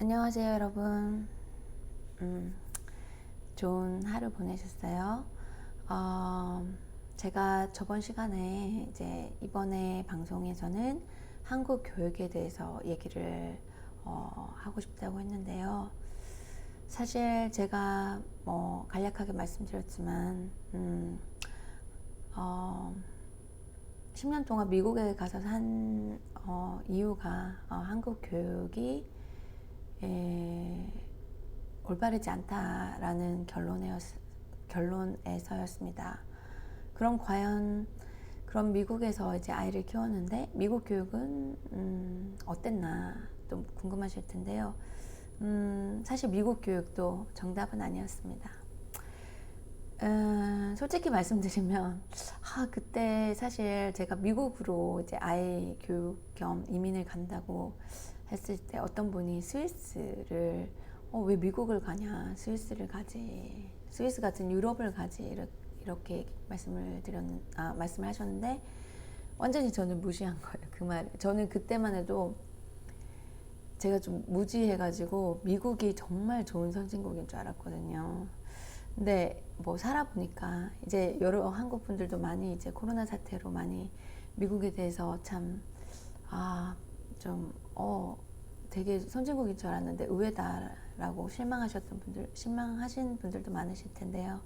안녕하세요, 여러분. 좋은 하루 보내셨어요? 어, 제가 저번 시간에 이번에 방송에서는 한국 교육에 대해서 얘기를 하고 싶다고 했는데요. 사실 제가 간략하게 말씀드렸지만 10년 동안 미국에 가서 산 이유가 한국 교육이 올바르지 않다라는 결론에서였습니다. 그럼 과연 미국에서 이제 아이를 키웠는데 미국 교육은 어땠나 또 궁금하실 텐데요. 사실 미국 교육도 정답은 아니었습니다. 솔직히 말씀드리면 그때 사실 제가 미국으로 이제 아이 교육 겸 이민을 간다고 했을 때 어떤 분이 스위스를 왜 미국을 가냐, 스위스를 가지, 스위스 같은 유럽을 가지, 이렇게 말씀을 하셨는데 완전히 저는 무시한 거예요. 그 말. 저는 그때만 해도 제가 좀 무지해가지고 미국이 정말 좋은 선진국인 줄 알았거든요. 근데 뭐 살아보니까 이제 여러 한국 분들도 많이 이제 코로나 사태로 많이 미국에 대해서 참 되게 선진국인 줄 알았는데 의외다라고 실망하신 분들도 많으실 텐데요.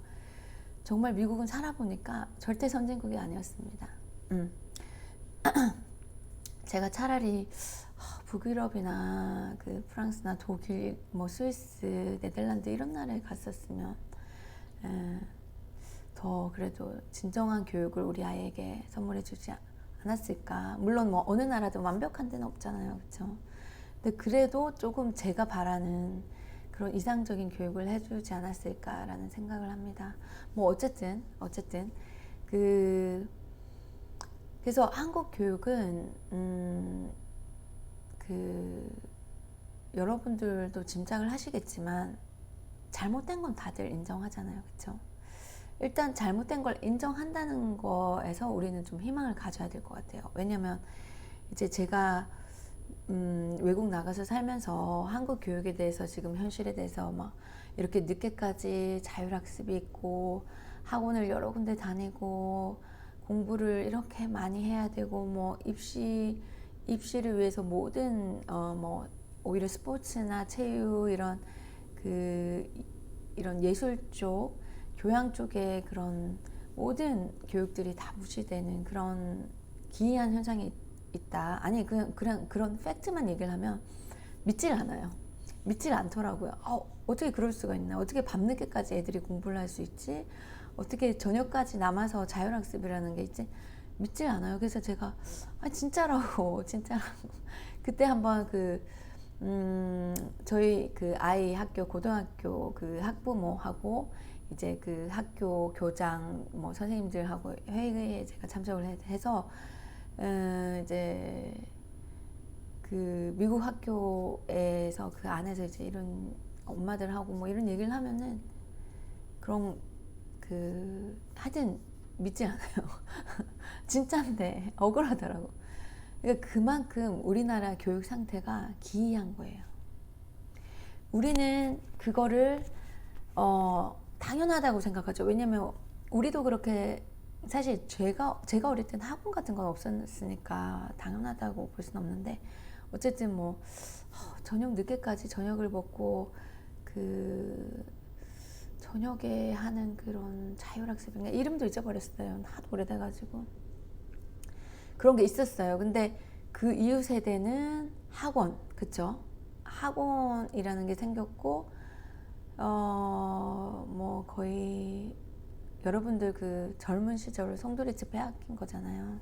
정말 미국은 살아보니까 절대 선진국이 아니었습니다. 제가 차라리 북유럽이나 그 프랑스나 독일, 뭐 스위스, 네덜란드 이런 나라에 갔었으면 더 그래도 진정한 교육을 우리 아이에게 선물해 주지 않았을까. 물론 뭐 어느 나라도 완벽한 데는 없잖아요, 그렇죠? 근데 그래도 조금 제가 바라는 그런 이상적인 교육을 해주지 않았을까라는 생각을 합니다. 뭐 어쨌든 그래서 한국 교육은 여러분들도 짐작을 하시겠지만 잘못된 건 다들 인정하잖아요, 그렇죠? 일단 잘못된 걸 인정한다는 거에서 우리는 좀 희망을 가져야 될 것 같아요. 왜냐면 이제 제가 외국 나가서 살면서 한국 교육에 대해서 지금 현실에 대해서 막 이렇게 늦게까지 자율학습이 있고 학원을 여러 군데 다니고 공부를 이렇게 많이 해야 되고 뭐 입시를 위해서 모든 뭐 오히려 스포츠나 체육 이런 예술 쪽 교양 쪽에 그런 모든 교육들이 다 무시되는 그런 기이한 현상이 있다. 아니 그런 팩트만 얘기를 하면 믿질 않아요. 믿질 않더라고요. 어떻게 그럴 수가 있나? 어떻게 밤늦게까지 애들이 공부를 할 수 있지? 어떻게 저녁까지 남아서 자율학습이라는 게 있지? 믿질 않아요. 그래서 제가 진짜라고 진짜라고 그때 한번 저희 그 아이 학교 고등학교 그 학부모하고 이제 그 학교 교장 뭐 선생님들하고 회의에 제가 참석을 해서 이제 그 미국 학교에서 그 안에서 이제 이런 엄마들하고 뭐 이런 얘기를 하면은 그런 하여튼 믿지 않아요. 진짜인데 억울하더라고. 그러니까 그만큼 우리나라 교육 상태가 기이한 거예요. 우리는 그거를 당연하다고 생각하죠. 왜냐면 우리도 그렇게 사실 제가 어릴 땐 학원 같은 건 없었으니까 당연하다고 볼 수는 없는데 어쨌든 뭐 저녁 늦게까지 저녁을 먹고 저녁에 하는 그런 자율학습인가 이름도 잊어버렸어요. 하도 오래돼가지고 그런 게 있었어요. 근데 그 이후 세대는 학원, 그쵸? 학원이라는 게 생겼고 뭐 거의 여러분들 그 젊은 시절을 송두리째 빼앗긴 거잖아요.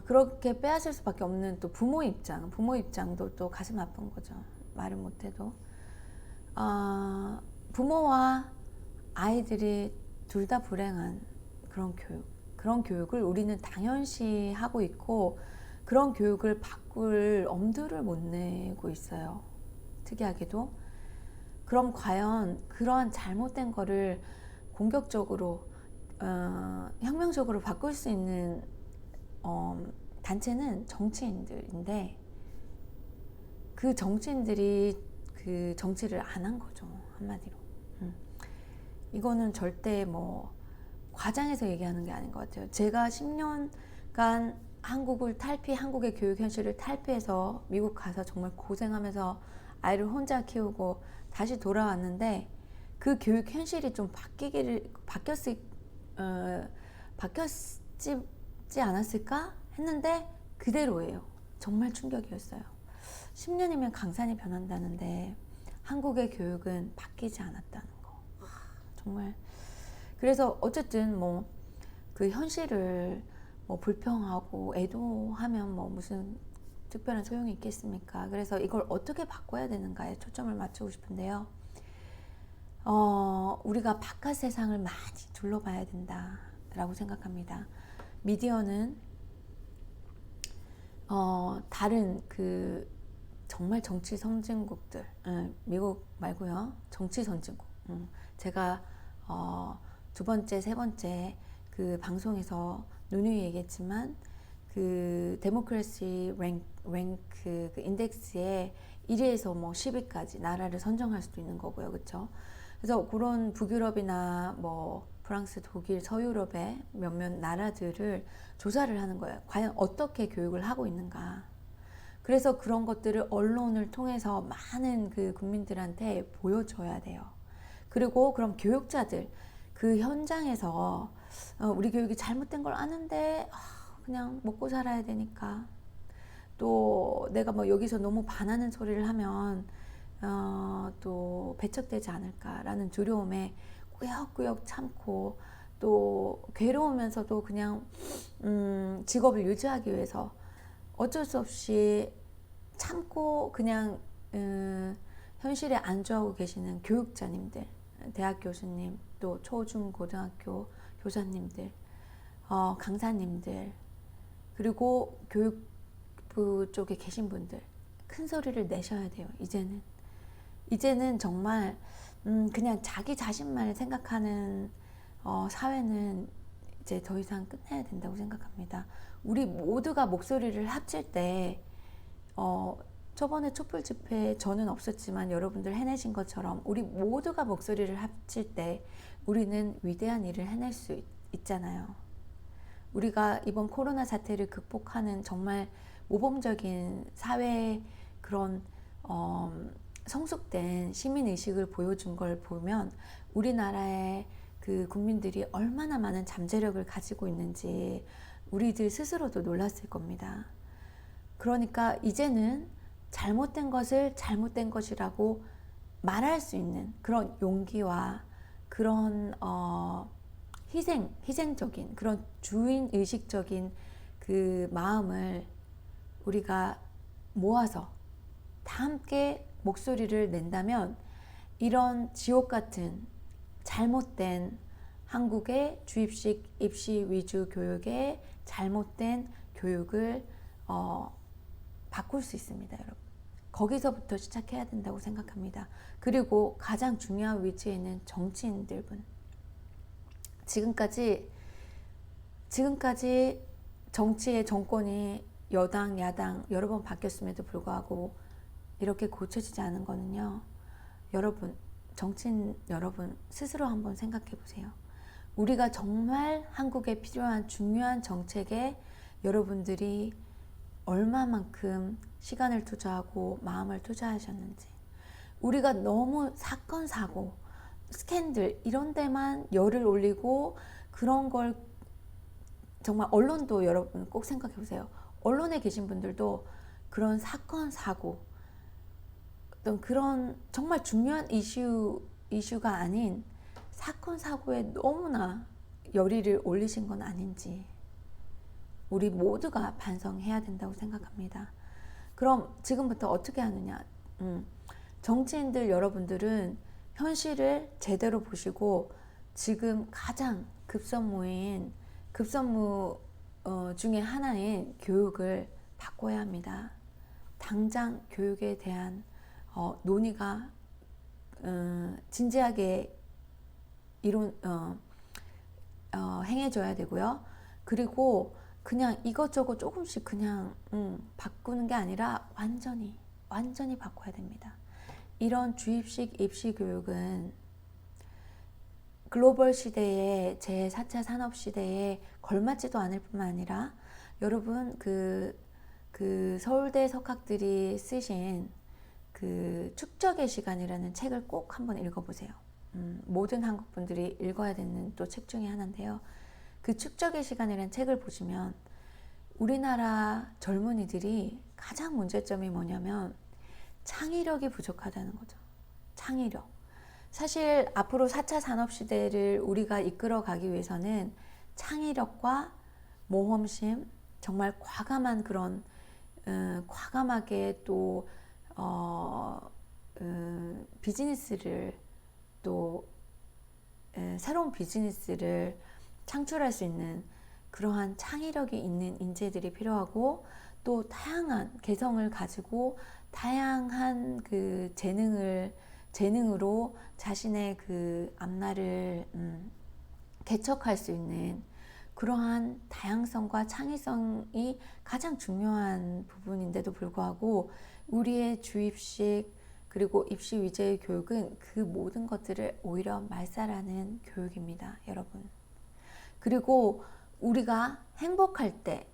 그렇게 빼앗을 수밖에 없는 또 부모 입장도 또 가슴 아픈 거죠. 말은 못해도. 부모와 아이들이 둘 다 불행한 그런 교육을 우리는 당연시 하고 있고 그런 교육을 바꿀 엄두를 못 내고 있어요. 특이하게도. 그럼 과연 그러한 잘못된 거를 공격적으로 혁명적으로 바꿀 수 있는 단체는 정치인들인데 그 정치인들이 그 정치를 안 한 거죠, 한마디로. 이거는 절대 뭐 과장해서 얘기하는 게 아닌 것 같아요. 제가 10년간 한국의 교육 현실을 탈피해서 미국 가서 정말 고생하면서 아이를 혼자 키우고 다시 돌아왔는데, 그 교육 현실이 좀 바뀌었지 않았을까 했는데 그대로예요. 정말 충격이었어요. 10년이면 강산이 변한다는데 한국의 교육은 바뀌지 않았다는 거. 정말. 그래서 어쨌든 뭐 그 현실을 뭐 불평하고 애도하면 뭐 무슨 특별한 소용이 있겠습니까? 그래서 이걸 어떻게 바꿔야 되는가에 초점을 맞추고 싶은데요. 우리가 바깥 세상을 많이 둘러봐야 된다라고 생각합니다. 미디어는 다른 그 정말 정치 선진국들, 미국 말고요, 정치 선진국. 제가 두 번째, 세 번째 그 방송에서 누누이 얘기했지만, 그 데모크래시 랭크 그 인덱스에 1위에서 뭐 10위까지 나라를 선정할 수도 있는 거고요, 그렇죠? 그래서 그런 북유럽이나 뭐 프랑스, 독일, 서유럽의 몇몇 나라들을 조사를 하는 거예요. 과연 어떻게 교육을 하고 있는가. 그래서 그런 것들을 언론을 통해서 많은 그 국민들한테 보여줘야 돼요. 그리고 그럼 교육자들, 그 현장에서 우리 교육이 잘못된 걸 아는데 그냥 먹고 살아야 되니까, 또 내가 뭐 여기서 너무 반하는 소리를 하면 또 배척되지 않을까라는 두려움에 꾸역꾸역 참고, 또 괴로우면서도 그냥 직업을 유지하기 위해서 어쩔 수 없이 참고 그냥 현실에 안주하고 계시는 교육자님들, 대학 교수님, 또 초중 고등학교 교사님들, 강사님들, 그리고 교육부 쪽에 계신 분들, 큰 소리를 내셔야 돼요. 이제는 정말 그냥 자기 자신만을 생각하는 사회는 이제 더 이상 끝내야 된다고 생각합니다. 우리 모두가 목소리를 합칠 때, 저번에 촛불 집회에 저는 없었지만 여러분들 해내신 것처럼 우리 모두가 목소리를 합칠 때 우리는 위대한 일을 해낼 수 있잖아요. 우리가 이번 코로나 사태를 극복하는 정말 모범적인 사회의 그런 성숙된 시민의식을 보여준 걸 보면 우리나라의 그 국민들이 얼마나 많은 잠재력을 가지고 있는지 우리들 스스로도 놀랐을 겁니다. 그러니까 이제는 잘못된 것을 잘못된 것이라고 말할 수 있는 그런 용기와 그런 희생적인 그런 주인의식적인 그 마음을 우리가 모아서 다 함께 목소리를 낸다면, 이런 지옥 같은 잘못된 한국의 주입식 입시 위주 교육의 잘못된 교육을 바꿀 수 있습니다, 여러분. 거기서부터 시작해야 된다고 생각합니다. 그리고 가장 중요한 위치에 있는 정치인들분, 지금까지 정치의 정권이 여당, 야당 여러 번 바뀌었음에도 불구하고 이렇게 고쳐지지 않은 거는요, 여러분, 정치인 여러분 스스로 한번 생각해 보세요. 우리가 정말 한국에 필요한 중요한 정책에 여러분들이 얼마만큼 시간을 투자하고 마음을 투자하셨는지, 우리가 너무 사건, 사고, 스캔들 이런 데만 열을 올리고 그런 걸 정말, 언론도 여러분 꼭 생각해 보세요. 언론에 계신 분들도 그런 사건, 사고, 어떤 그런 정말 중요한 이슈가 아닌 사건, 사고에 너무나 열의를 올리신 건 아닌지 우리 모두가 반성해야 된다고 생각합니다. 그럼 지금부터 어떻게 하느냐? 정치인들 여러분들은 현실을 제대로 보시고 지금 가장 급선무 중에 하나인 교육을 바꿔야 합니다. 당장 교육에 대한 논의가 진지하게 행해져야 되고요. 그리고 그냥 이것저것 조금씩 그냥 바꾸는 게 아니라 완전히 완전히 바꿔야 됩니다. 이런 주입식 입시 교육은 글로벌 시대에 제4차 산업 시대에 걸맞지도 않을 뿐만 아니라 여러분 그 서울대 석학들이 쓰신 그 축적의 시간이라는 책을 꼭 한번 읽어보세요. 모든 한국 분들이 읽어야 되는 또 책 중에 하나인데요. 그 축적의 시간이라는 책을 보시면 우리나라 젊은이들이 가장 문제점이 뭐냐면 창의력이 부족하다는 거죠. 창의력. 사실 앞으로 4차 산업시대를 우리가 이끌어 가기 위해서는 창의력과 모험심, 정말 과감한 그런 과감하게 또 비즈니스를 또 새로운 비즈니스를 창출할 수 있는 그러한 창의력이 있는 인재들이 필요하고 또 다양한 개성을 가지고 다양한 그 재능으로 자신의 그 앞날을 개척할 수 있는 그러한 다양성과 창의성이 가장 중요한 부분인데도 불구하고 우리의 주입식 그리고 입시 위주의 교육은 그 모든 것들을 오히려 말살하는 교육입니다, 여러분. 그리고 우리가 행복할 때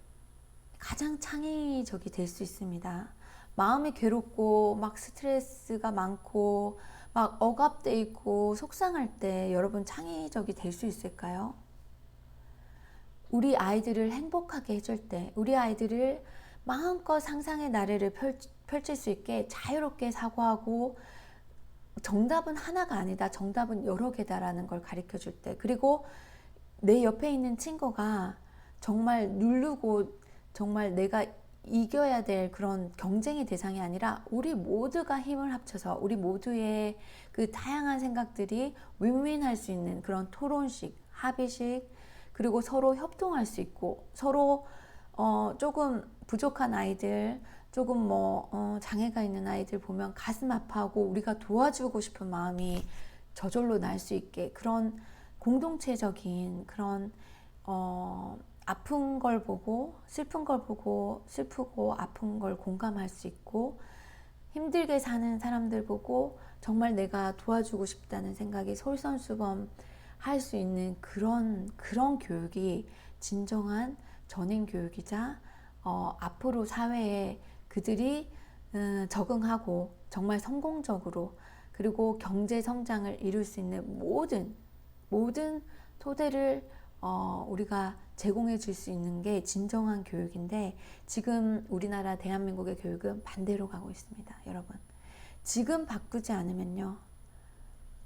가장 창의적이 될 수 있습니다. 마음이 괴롭고 막 스트레스가 많고 막 억압돼 있고 속상할 때 여러분 창의적이 될 수 있을까요? 우리 아이들을 행복하게 해줄 때, 우리 아이들을 마음껏 상상의 나래를 펼칠 수 있게 자유롭게 사고하고 정답은 하나가 아니다, 정답은 여러 개다라는 걸 가르쳐 줄 때, 그리고 내 옆에 있는 친구가 정말 누르고 정말 내가 이겨야 될 그런 경쟁의 대상이 아니라 우리 모두가 힘을 합쳐서 우리 모두의 그 다양한 생각들이 윈윈할 수 있는 그런 토론식, 합의식, 그리고 서로 협동할 수 있고 서로 조금 부족한 아이들, 조금 장애가 있는 아이들 보면 가슴 아파하고 우리가 도와주고 싶은 마음이 저절로 날 수 있게 그런 공동체적인 그런 아픈 걸 보고 슬픈 걸 보고 슬프고 아픈 걸 공감할 수 있고 힘들게 사는 사람들 보고 정말 내가 도와주고 싶다는 생각이 솔선수범 할 수 있는 그런 교육이 진정한 전인 교육이자 앞으로 사회에 그들이 적응하고 정말 성공적으로 그리고 경제 성장을 이룰 수 있는 모든 토대를 우리가 제공해 줄 수 있는 게 진정한 교육인데 지금 우리나라 대한민국의 교육은 반대로 가고 있습니다, 여러분. 지금 바꾸지 않으면요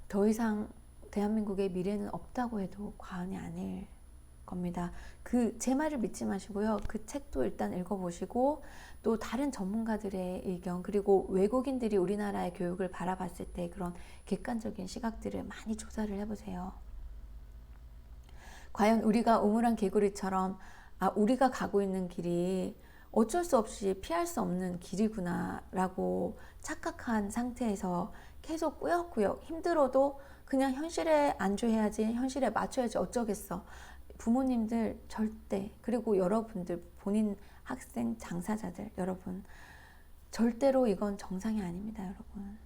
더 이상 대한민국의 미래는 없다고 해도 과언이 아닐 겁니다. 제 말을 믿지 마시고요. 그 책도 일단 읽어보시고 또 다른 전문가들의 의견 그리고 외국인들이 우리나라의 교육을 바라봤을 때 그런 객관적인 시각들을 많이 조사를 해보세요. 과연 우리가 우물안 개구리처럼 우리가 가고 있는 길이 어쩔 수 없이 피할 수 없는 길이구나 라고 착각한 상태에서 계속 꾸역꾸역 힘들어도 그냥 현실에 안주해야지, 현실에 맞춰야지 어쩌겠어. 부모님들 절대, 그리고 여러분들 본인 학생 당사자들 여러분 절대로 이건 정상이 아닙니다, 여러분.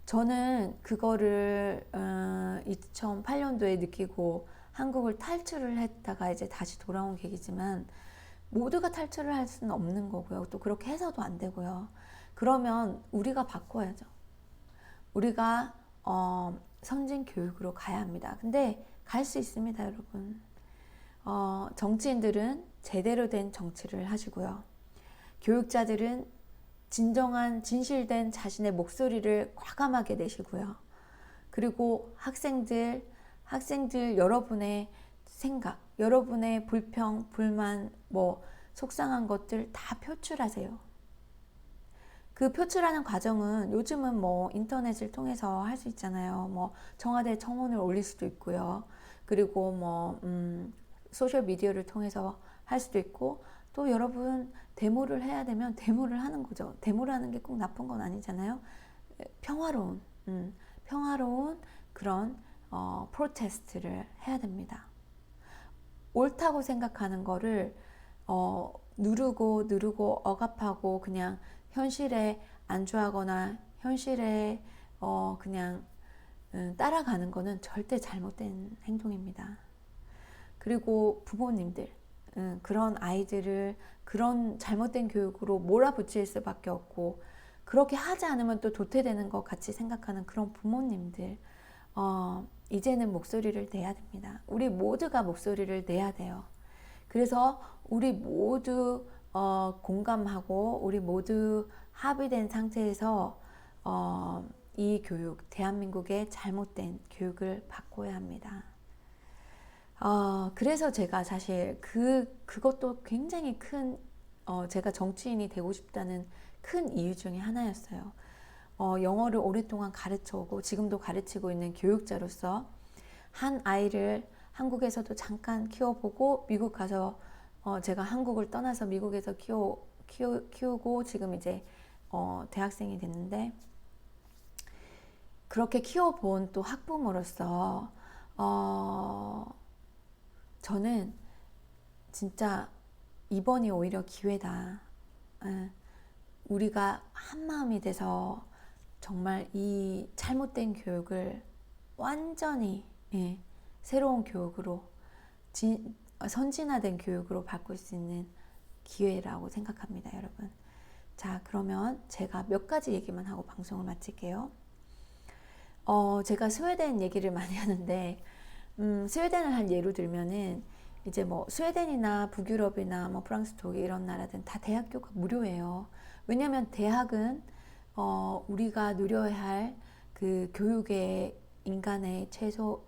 저는 그거를 2008년도에 느끼고 한국을 탈출을 했다가 이제 다시 돌아온 계기지만 모두가 탈출을 할 수는 없는 거고요. 또 그렇게 해서도 안 되고요. 그러면 우리가 바꿔야죠. 우리가 선진 교육으로 가야 합니다. 근데 갈 수 있습니다, 여러분. 정치인들은 제대로 된 정치를 하시고요. 교육자들은 진정한 진실된 자신의 목소리를 과감하게 내시고요. 그리고 학생들 여러분의 생각, 여러분의 불평, 불만, 속상한 것들 다 표출하세요. 그 표출하는 과정은 요즘은 인터넷을 통해서 할 수 있잖아요. 청와대 청원을 올릴 수도 있고요. 그리고 소셜 미디어를 통해서 할 수도 있고 또 여러분 데모를 해야 되면 데모를 하는 거죠. 데모를 하는 게 꼭 나쁜 건 아니잖아요. 평화로운 그런 프로테스트를 해야 됩니다. 옳다고 생각하는 거를 누르고 억압하고 그냥 현실에 안주하거나 현실에 그냥 따라가는 거는 절대 잘못된 행동입니다. 그리고 부모님들, 그런 아이들을 그런 잘못된 교육으로 몰아붙일 수밖에 없고, 그렇게 하지 않으면 또 도태되는 것 같이 생각하는 그런 부모님들, 이제는 목소리를 내야 됩니다. 우리 모두가 목소리를 내야 돼요. 그래서 우리 모두 공감하고 우리 모두 합의된 상태에서 이 교육, 대한민국의 잘못된 교육을 바꿔야 합니다. 그래서 제가 사실 그것도 굉장히 큰, 제가 정치인이 되고 싶다는 큰 이유 중에 하나였어요. 영어를 오랫동안 가르쳐 오고 지금도 가르치고 있는 교육자로서 한 아이를 한국에서도 잠깐 키워보고 미국 가서 제가 한국을 떠나서 미국에서 키우고 지금 이제 대학생이 됐는데, 그렇게 키워본 또 학부모로서 저는 진짜 이번이 오히려 기회다. 우리가 한 마음이 돼서 정말 이 잘못된 교육을 완전히 새로운 교육으로 선진화된 교육으로 바꿀 수 있는 기회라고 생각합니다, 여러분. 자, 그러면 제가 몇 가지 얘기만 하고 방송을 마칠게요. 제가 스웨덴 얘기를 많이 하는데, 스웨덴을 한 예로 들면은 이제 뭐 스웨덴이나 북유럽이나 뭐 프랑스, 독일 이런 나라들은 다 대학교가 무료예요. 왜냐하면 대학은 우리가 누려야 할 그 교육의 인간의 최소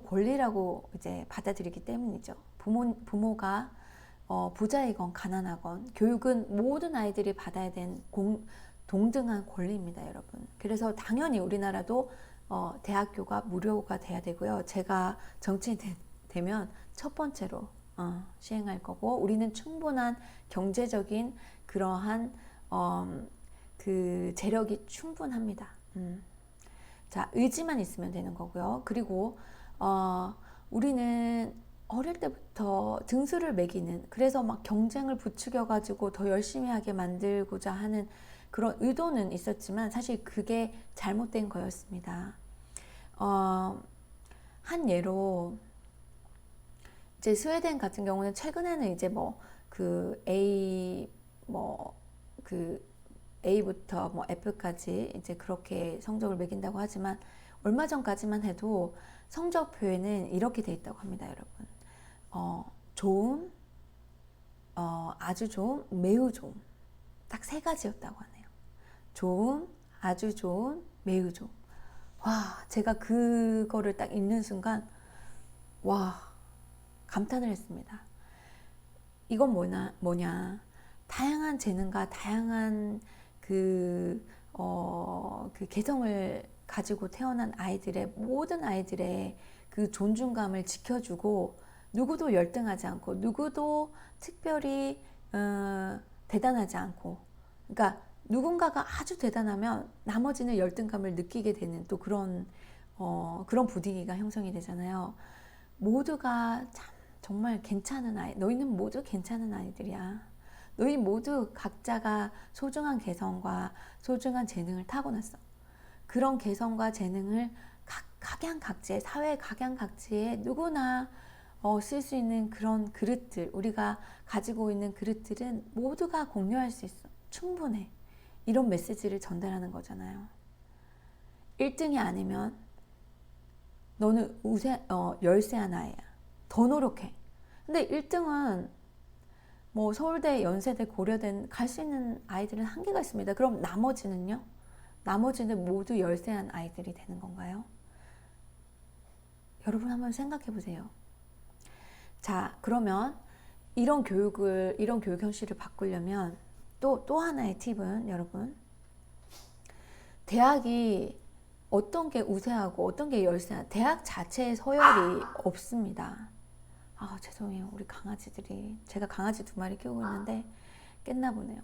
권리라고 이제 받아들이기 때문이죠. 부모가 부자이건 가난하건 교육은 모든 아이들이 받아야 된 동등한 권리입니다, 여러분. 그래서 당연히 우리나라도 대학교가 무료가 돼야 되고요. 제가 정치인 되면 첫 번째로 시행할 거고, 우리는 충분한 경제적인 그러한 그 재력이 충분합니다. 자, 의지만 있으면 되는 거고요. 그리고 우리는 어릴 때부터 등수를 매기는, 그래서 막 경쟁을 부추겨 가지고 더 열심히 하게 만들고자 하는 그런 의도는 있었지만 사실 그게 잘못된 거였습니다. 한 예로 이제 스웨덴 같은 경우는 최근에는 이제 A부터 F까지 이제 그렇게 성적을 매긴다고 하지만, 얼마 전까지만 해도 성적표에는 이렇게 돼 있다고 합니다, 여러분. 좋음, 아주 좋음, 매우 좋음. 딱 세 가지였다고 하네요. 좋음, 아주 좋음, 매우 좋음. 와, 제가 그거를 딱 읽는 순간 와, 감탄을 했습니다. 이건 뭐냐. 다양한 재능과 다양한 그 개성을 가지고 태어난 모든 아이들의 그 존중감을 지켜주고, 누구도 열등하지 않고 누구도 특별히 대단하지 않고, 그러니까 누군가가 아주 대단하면 나머지는 열등감을 느끼게 되는 또 그런 분위기가 형성이 되잖아요. 모두가 참 정말 괜찮은 아이, 너희는 모두 괜찮은 아이들이야. 너희 모두 각자가 소중한 개성과 소중한 재능을 타고났어. 그런 개성과 재능을 각양각지의, 사회 각양각지의 누구나 쓸 수 있는 그런 그릇들, 우리가 가지고 있는 그릇들은 모두가 공유할 수 있어. 충분해. 이런 메시지를 전달하는 거잖아요. 1등이 아니면 너는 열세한 아이야. 더 노력해. 근데 1등은 뭐 서울대, 연세대, 고려대 갈 수 있는 아이들은 한계가 있습니다. 그럼 나머지는요? 나머지는 모두 열세한 아이들이 되는 건가요? 여러분 한번 생각해 보세요. 자, 그러면 이런 교육 현실을 바꾸려면 또 하나의 팁은, 여러분, 대학이 어떤 게 우세하고 어떤 게 열세한, 대학 자체에 서열이 없습니다. 죄송해요. 우리 강아지들이, 제가 강아지 2마리 키우고 있는데 깼나 보네요.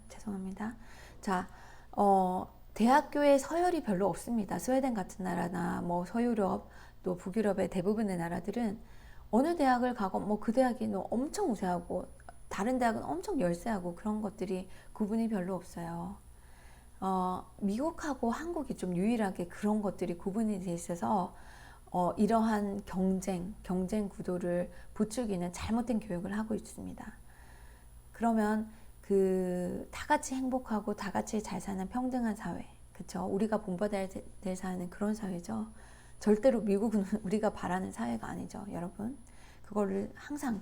죄송합니다. 자, 대학교에 서열이 별로 없습니다. 스웨덴 같은 나라나 뭐 서유럽, 또 북유럽의 대부분의 나라들은 어느 대학을 가건 그 대학이 엄청 우세하고 다른 대학은 엄청 열세하고 그런 것들이 구분이 별로 없어요. 미국하고 한국이 좀 유일하게 그런 것들이 구분이 돼 있어서 이러한 경쟁 구도를 부추기는 잘못된 교육을 하고 있습니다. 그러면 다 같이 행복하고 다 같이 잘 사는 평등한 사회, 그쵸? 우리가 본받아야 될 사회는 그런 사회죠. 절대로 미국은 우리가 바라는 사회가 아니죠, 여러분. 그거를 항상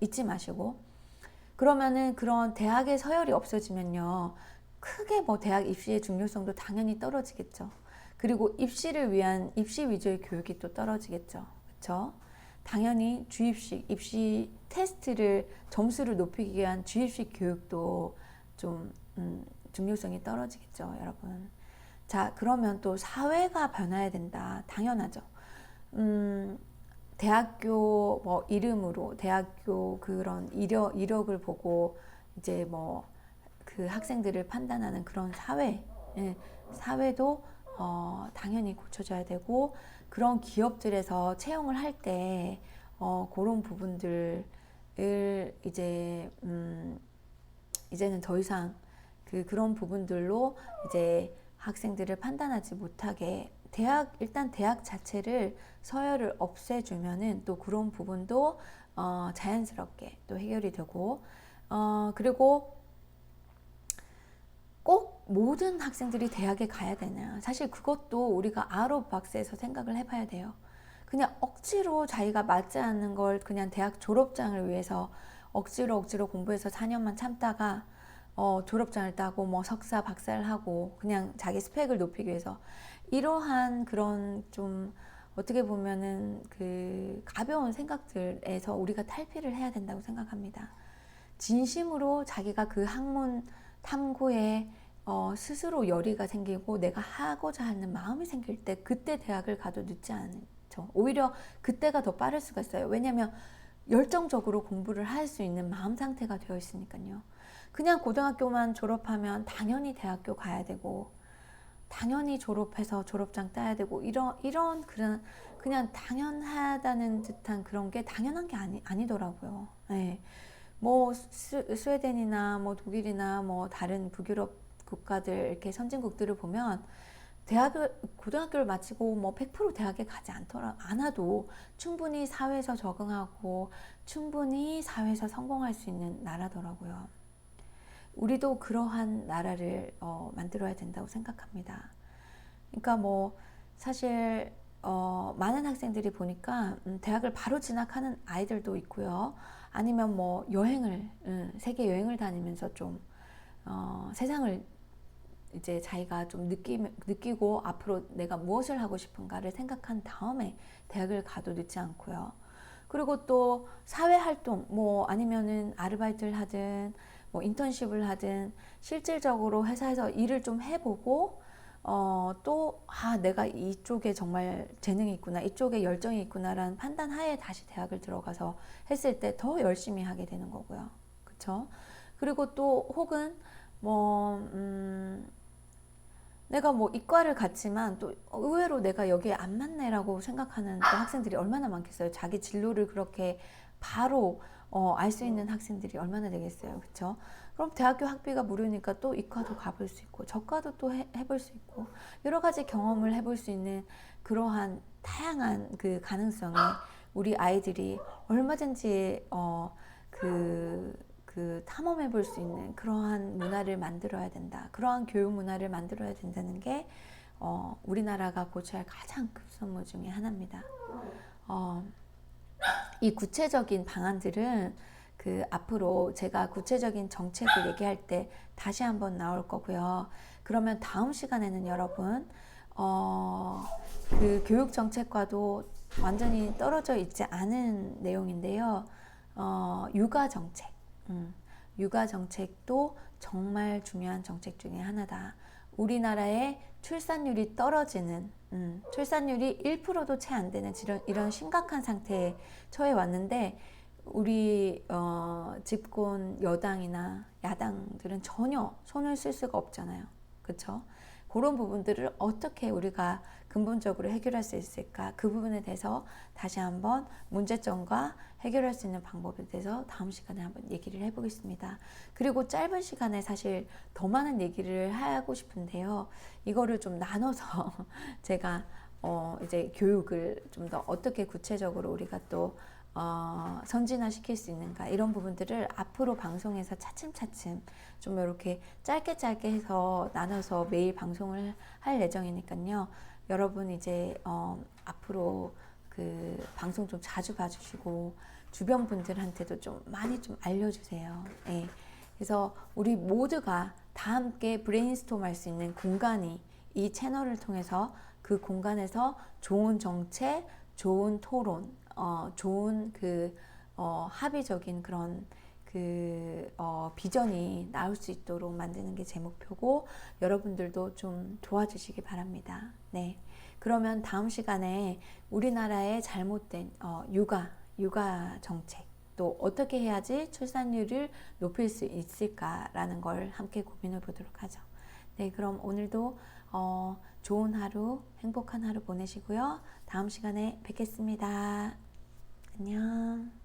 잊지 마시고. 그러면은 그런 대학의 서열이 없어지면요, 크게 뭐 대학 입시의 중요성도 당연히 떨어지겠죠. 그리고 입시를 위한 입시 위주의 교육이 또 떨어지겠죠. 그렇죠? 당연히 주입식, 입시 테스트를 점수를 높이기 위한 주입식 교육도 좀 중요성이 떨어지겠죠, 여러분. 자, 그러면 또 사회가 변화해야 된다. 당연하죠. 대학교 뭐 이름으로 대학교 그런 이력을 보고 이제 뭐 그 학생들을 판단하는 그런 사회도 당연히 고쳐져야 되고, 그런 기업들에서 채용을 할 때 그런 부분들을 이제는 더 이상 그런 부분들로 이제 학생들을 판단하지 못하게 일단 대학 자체를 서열을 없애주면은 또 그런 부분도 자연스럽게 또 해결이 되고, 그리고 꼭 모든 학생들이 대학에 가야 되냐. 사실 그것도 우리가 아웃박스에서 생각을 해봐야 돼요. 그냥 억지로 자기가 맞지 않는 걸 그냥 대학 졸업장을 위해서 억지로 공부해서 4년만 참다가 졸업장을 따고 뭐 석사 박사를 하고 그냥 자기 스펙을 높이기 위해서, 이러한 그런 좀 어떻게 보면은 가벼운 생각들에서 우리가 탈피를 해야 된다고 생각합니다. 진심으로 자기가 그 학문 탐구에 스스로 열의가 생기고 내가 하고자 하는 마음이 생길 때 그때 대학을 가도 늦지 않죠. 오히려 그때가 더 빠를 수가 있어요. 왜냐하면 열정적으로 공부를 할 수 있는 마음 상태가 되어 있으니까요. 그냥 고등학교만 졸업하면 당연히 대학교 가야 되고 당연히 졸업해서 졸업장 따야 되고 이런 그냥 당연하다는 듯한 그런 게 당연한 게 아니더라고요. 네. 뭐 스웨덴이나 뭐 독일이나 뭐 다른 북유럽 국가들 이렇게 선진국들을 보면 고등학교를 마치고 뭐 100% 대학에 가지 않아도 충분히 사회에서 적응하고 충분히 사회에서 성공할 수 있는 나라더라고요. 우리도 그러한 나라를 만들어야 된다고 생각합니다. 그러니까 뭐 사실 많은 학생들이 보니까 대학을 바로 진학하는 아이들도 있고요. 아니면 뭐 세계 여행을 다니면서 좀 세상을 이제 자기가 좀 느끼고 앞으로 내가 무엇을 하고 싶은가를 생각한 다음에 대학을 가도 늦지 않고요. 그리고 또 사회활동, 뭐 아니면은 아르바이트를 하든 뭐 인턴십을 하든 실질적으로 회사에서 일을 좀 해보고 내가 이쪽에 정말 재능이 있구나, 이쪽에 열정이 있구나라는 판단 하에 다시 대학을 들어가서 했을 때 더 열심히 하게 되는 거고요. 그쵸? 그리고 또 혹은 뭐 내가 뭐 이과를 갔지만 또 의외로 내가 여기에 안 맞네라고 생각하는 또 학생들이 얼마나 많겠어요. 자기 진로를 그렇게 바로 알 수 있는 학생들이 얼마나 되겠어요. 그쵸? 그럼 대학교 학비가 무료니까 또 이과도 가볼 수 있고 저과도 또 해볼 수 있고 여러 가지 경험을 해볼 수 있는 그러한 다양한 그 가능성이 우리 아이들이 얼마든지 탐험해 볼 수 있는 그러한 문화를 만들어야 된다. 그러한 교육 문화를 만들어야 된다는 게 우리나라가 고쳐야 할 가장 급선무 중에 하나입니다. 이 구체적인 방안들은 앞으로 제가 구체적인 정책을 얘기할 때 다시 한번 나올 거고요. 그러면 다음 시간에는 여러분 교육 정책과도 완전히 떨어져 있지 않은 내용인데요. 육아 정책. 육아 정책도 정말 중요한 정책 중에 하나다. 우리나라의 출산율이 떨어지는, 출산율이 1%도 채 안 되는 이런 심각한 상태에 처해 왔는데 우리 집권 여당이나 야당들은 전혀 손을 쓸 수가 없잖아요. 그렇죠? 그런 부분들을 어떻게 우리가 근본적으로 해결할 수 있을까? 그 부분에 대해서 다시 한번 문제점과 해결할 수 있는 방법에 대해서 다음 시간에 한번 얘기를 해보겠습니다. 그리고 짧은 시간에 사실 더 많은 얘기를 하고 싶은데요. 이거를 좀 나눠서 제가 이제 교육을 좀 더 어떻게 구체적으로 우리가 또 선진화시킬 수 있는가 이런 부분들을 앞으로 방송에서 차츰차츰 좀 이렇게 짧게 해서 나눠서 매일 방송을 할 예정이니까요. 여러분 이제 앞으로 그 방송 좀 자주 봐주시고 주변 분들한테도 좀 많이 좀 알려주세요. 예. 그래서 우리 모두가 다 함께 브레인스톰 할 수 있는 공간이 이 채널을 통해서 그 공간에서 좋은 정책, 좋은 토론, 좋은 합의적인 그런 비전이 나올 수 있도록 만드는 게 제 목표고 여러분들도 좀 도와주시기 바랍니다. 네. 그러면 다음 시간에 우리나라의 잘못된 육아 정책 또 어떻게 해야지 출산율을 높일 수 있을까라는 걸 함께 고민해 보도록 하죠. 네, 그럼 오늘도 좋은 하루, 행복한 하루 보내시고요. 다음 시간에 뵙겠습니다. 안녕.